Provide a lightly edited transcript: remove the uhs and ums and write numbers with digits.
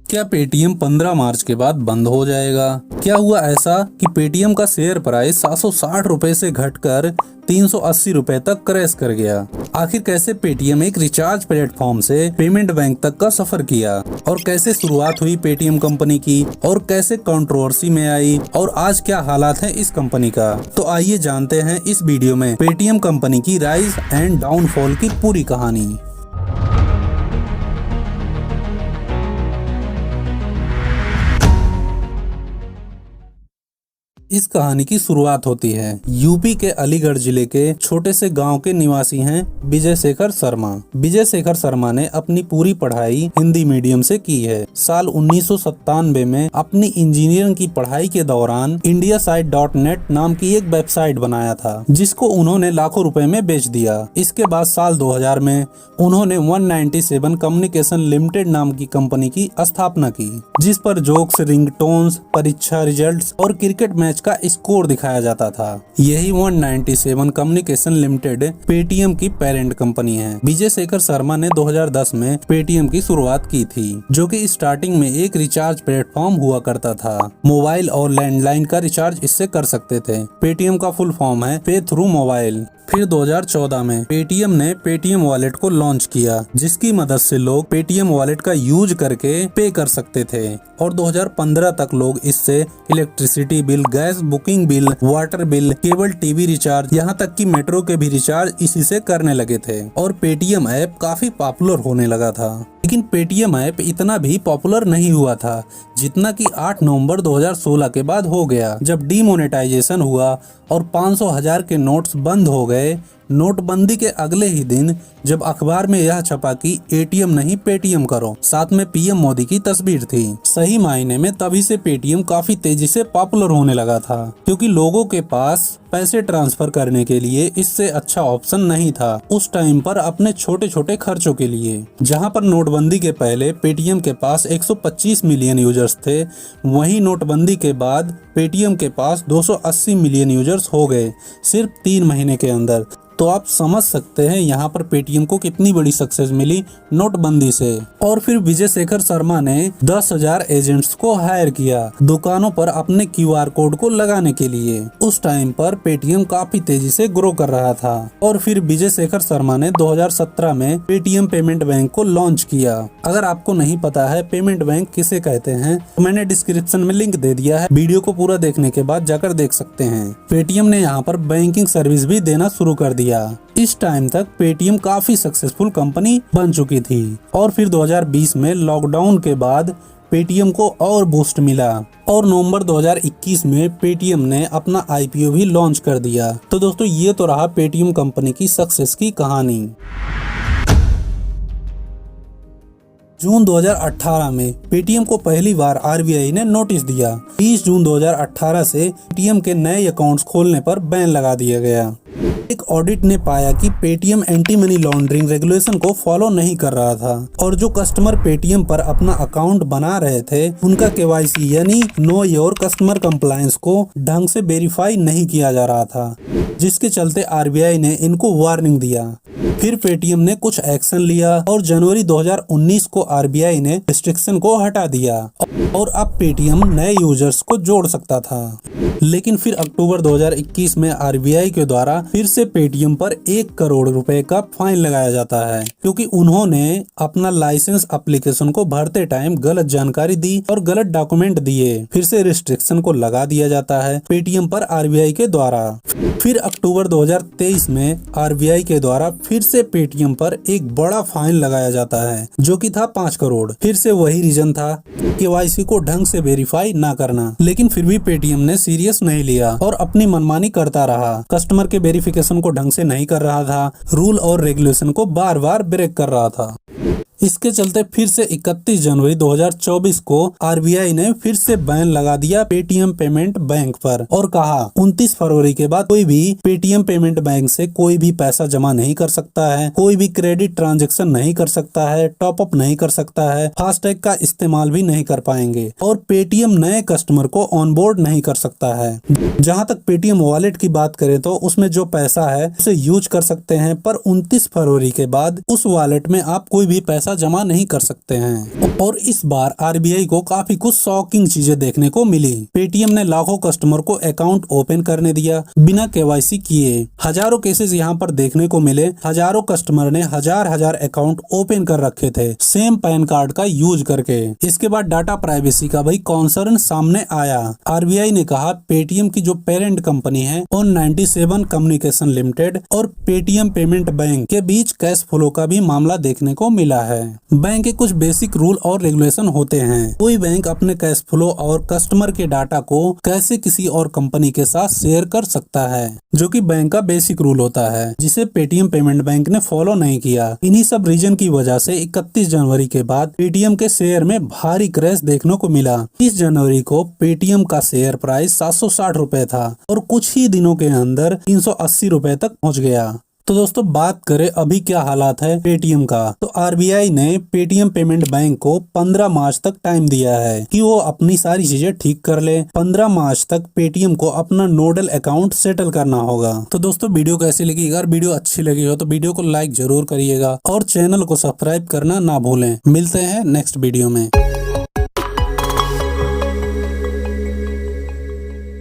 क्या पेटीएम 15 मार्च के बाद बंद हो जाएगा? क्या हुआ ऐसा कि पेटीएम का शेयर प्राइस 760 रुपए से घटकर 380 रुपए तक क्रैश कर गया? आखिर कैसे पेटीएम एक रिचार्ज प्लेटफॉर्म से पेमेंट बैंक तक का सफर किया, और कैसे शुरुआत हुई पेटीएम कंपनी की, और कैसे कंट्रोवर्सी में आई, और आज क्या हालात है इस कंपनी का? तो आइए जानते हैं इस वीडियो में पेटीएम कंपनी की राइज एंड डाउनफॉल की पूरी कहानी। इस कहानी की शुरुआत होती है यूपी के अलीगढ़ जिले के छोटे से गांव के निवासी हैं विजय शेखर शर्मा। विजय शेखर शर्मा ने अपनी पूरी पढ़ाई हिंदी मीडियम से की है। साल 1997 में अपनी इंजीनियरिंग की पढ़ाई के दौरान indiasite.net नाम की एक वेबसाइट बनाया था, जिसको उन्होंने लाखों रुपए में बेच दिया। इसके बाद साल 2000 में उन्होंने 197 कम्युनिकेशन लिमिटेड नाम की कंपनी की स्थापना की, जिस पर जोक्स, रिंगटोन्स, परीक्षा रिजल्ट्स और क्रिकेट मैच का स्कोर दिखाया जाता था। यही 197 कम्युनिकेशन लिमिटेड पेटीएम की पेरेंट कंपनी है। विजय शेखर शर्मा ने 2010 में पेटीएम की शुरुआत की थी, जो कि स्टार्टिंग में एक रिचार्ज प्लेटफॉर्म हुआ करता था। मोबाइल और लैंडलाइन का रिचार्ज इससे कर सकते थे। पेटीएम का फुल फॉर्म है पे थ्रू मोबाइल। फिर 2014 में पेटीएम ने पेटीएम वॉलेट को लॉन्च किया, जिसकी मदद से लोग पेटीएम वॉलेट का यूज करके पे कर सकते थे, और 2015 तक लोग इससे electricity bill, gas booking bill, water bill, cable TV recharge, यहाँ तक कि मेट्रो के भी रिचार्ज इसी से करने लगे थे। और पेटीएम ऐप काफी पॉपुलर होने लगा था। लेकिन पेटीएम ऐप इतना भी पॉपुलर नहीं हुआ था जितना कि 8 नवंबर 2016 के बाद हो गया, जब डीमोनेटाइजेशन हुआ और 500,000 के नोट्स बंद हो गए। नोटबंदी के अगले ही दिन जब अखबार में यह छपा कि एटीएम नहीं पेटीएम करो, साथ में पीएम मोदी की तस्वीर थी। सही मायने में तभी से पेटीएम काफी तेजी से पॉपुलर होने लगा था, क्योंकि लोगों के पास पैसे ट्रांसफर करने के लिए इससे अच्छा ऑप्शन नहीं था उस टाइम पर अपने छोटे छोटे खर्चों के लिए। जहां पर नोटबंदी के पहले पेटीएम के पास 125 मिलियन यूजर्स थे, वहीं नोटबंदी के बाद पेटीएम के पास 280 मिलियन यूजर्स हो गए सिर्फ 3 महीने के अंदर। तो आप समझ सकते हैं यहाँ पर पेटीएम को कितनी बड़ी सक्सेस मिली नोटबंदी से। और फिर विजय शेखर शर्मा ने 10,000 एजेंट्स को हायर किया दुकानों पर अपने क्यूआर कोड को लगाने के लिए। उस टाइम पर पेटीएम काफी तेजी से ग्रो कर रहा था। और फिर विजय शेखर शर्मा ने 2017 में पेटीएम पेमेंट बैंक को लॉन्च किया। अगर आपको नहीं पता है पेमेंट बैंक किसे कहते हैं, तो मैंने डिस्क्रिप्शन में लिंक दे दिया है, वीडियो को पूरा देखने के बाद जाकर देख सकते हैं। पेटीएम ने यहाँ पर बैंकिंग सर्विस भी देना शुरू कर दिया। इस टाइम तक पेटीएम काफी सक्सेसफुल कंपनी बन चुकी थी। और फिर 2020 में लॉकडाउन के बाद पेटीएम को और बूस्ट मिला, और नवंबर 2021 में पेटीएम ने अपना आईपीओ भी लॉन्च कर दिया। तो दोस्तों, ये तो रहा पेटीएम कंपनी की सक्सेस की कहानी। जून 2018 में पेटीएम को पहली बार आरबीआई ने नोटिस दिया। 20 जून 2018 से पेटीएम के नए अकाउंट्स खोलने पर बैन लगा दिया गया। एक ऑडिट ने पाया कि Paytm anti money laundering regulation को फॉलो नहीं कर रहा था, और जो कस्टमर पेटीएम पर अपना अकाउंट बना रहे थे उनका केवाईसी यानी नो योर कस्टमर कंप्लायंस को ढंग से वेरीफाई नहीं किया जा रहा था, जिसके चलते आरबीआई ने इनको वार्निंग दिया। फिर पेटीएम ने कुछ एक्शन लिया और जनवरी 2019 को आरबीआई ने रिस्ट्रिक्शन को हटा दिया, और अब पेटीएम नए यूजर्स को जोड़ सकता था। लेकिन फिर अक्टूबर 2021 में आरबीआई के द्वारा फिर से पेटीएम पर 1 करोड़ रुपए का फाइन लगाया जाता है, क्योंकि उन्होंने अपना लाइसेंस एप्लीकेशन को भरते टाइम गलत जानकारी दी और गलत डॉक्यूमेंट दिए। फिर से रिस्ट्रिक्शन को लगा दिया जाता है पेटीएम पर आरबीआई के द्वारा। फिर अक्टूबर 2023 में आरबीआई के द्वारा फिर से पेटीएम पर एक बड़ा फाइन लगाया जाता है, जो कि था 5 करोड़। फिर से वही रीजन था, केवाईसी को ढंग से वेरीफाई ना करना। लेकिन फिर भी पेटीएम ने सीरियस नहीं लिया और अपनी मनमानी करता रहा। कस्टमर के वेरिफिकेशन को ढंग से नहीं कर रहा था, रूल और रेगुलेशन को बार बार ब्रेक कर रहा था। इसके चलते फिर से 31 जनवरी 2024 को आरबीआई ने फिर से बैन लगा दिया पेटीएम पेमेंट बैंक पर, और कहा 29 फरवरी के बाद कोई भी पेटीएम पेमेंट बैंक से कोई भी पैसा जमा नहीं कर सकता है, कोई भी क्रेडिट ट्रांजैक्शन नहीं कर सकता है, टॉप अप नहीं कर सकता है, फास्टैग का इस्तेमाल भी नहीं कर पाएंगे, और पेटीएम नए कस्टमर को ऑनबोर्ड नहीं कर सकता है। जहां तक पेटीएम वॉलेट की बात करें तो उसमें जो पैसा है उसे यूज कर सकते हैं, पर 29 फरवरी के बाद उस वॉलेट में आप कोई भी पैसा पैसा जमा नहीं कर सकते हैं। और इस बार आरबीआई को काफी कुछ शॉकिंग चीजें देखने को मिली। पेटीएम ने लाखों कस्टमर को अकाउंट ओपन करने दिया बिना केवाईसी किए। हजारों केसेस यहाँ पर देखने को मिले। हजारों कस्टमर ने हजार अकाउंट ओपन कर रखे थे सेम पैन कार्ड का यूज करके। इसके बाद डाटा प्राइवेसी का भाई कॉन्सर्न सामने आया। आरबीआई ने कहा पेटीएम की जो पेरेंट कंपनी है On97 कम्युनिकेशन लिमिटेड और पेटीएम पेमेंट बैंक के बीच कैश फ्लो का भी मामला देखने को मिला है। बैंक के कुछ बेसिक रूल और रेगुलेशन होते हैं। कोई बैंक अपने कैश फ्लो और कस्टमर के डाटा को कैसे किसी और कंपनी के साथ शेयर कर सकता है, जो कि बैंक का बेसिक रूल होता है, जिसे पेटीएम पेमेंट बैंक ने फॉलो नहीं किया। इन्हीं सब रीजन की वजह से 31 जनवरी के बाद पेटीएम के शेयर में भारी क्रैश देखने को मिला। 30 जनवरी को पेटीएम का शेयर प्राइस 760 रुपए था और कुछ ही दिनों के अंदर 380 रुपए तक पहुंच गया। तो दोस्तों बात करें अभी क्या हालात है पेटीएम का, तो आरबीआई ने पेटीएम पेमेंट बैंक को 15 मार्च तक टाइम दिया है कि वो अपनी सारी चीजें ठीक कर ले। 15 मार्च तक पेटीएम को अपना नोडल अकाउंट सेटल करना होगा। तो दोस्तों वीडियो कैसी लगी? अगर वीडियो अच्छी लगी हो तो वीडियो को लाइक जरूर करिएगा और चैनल को सब्सक्राइब करना ना भूलें। मिलते हैं नेक्स्ट वीडियो में।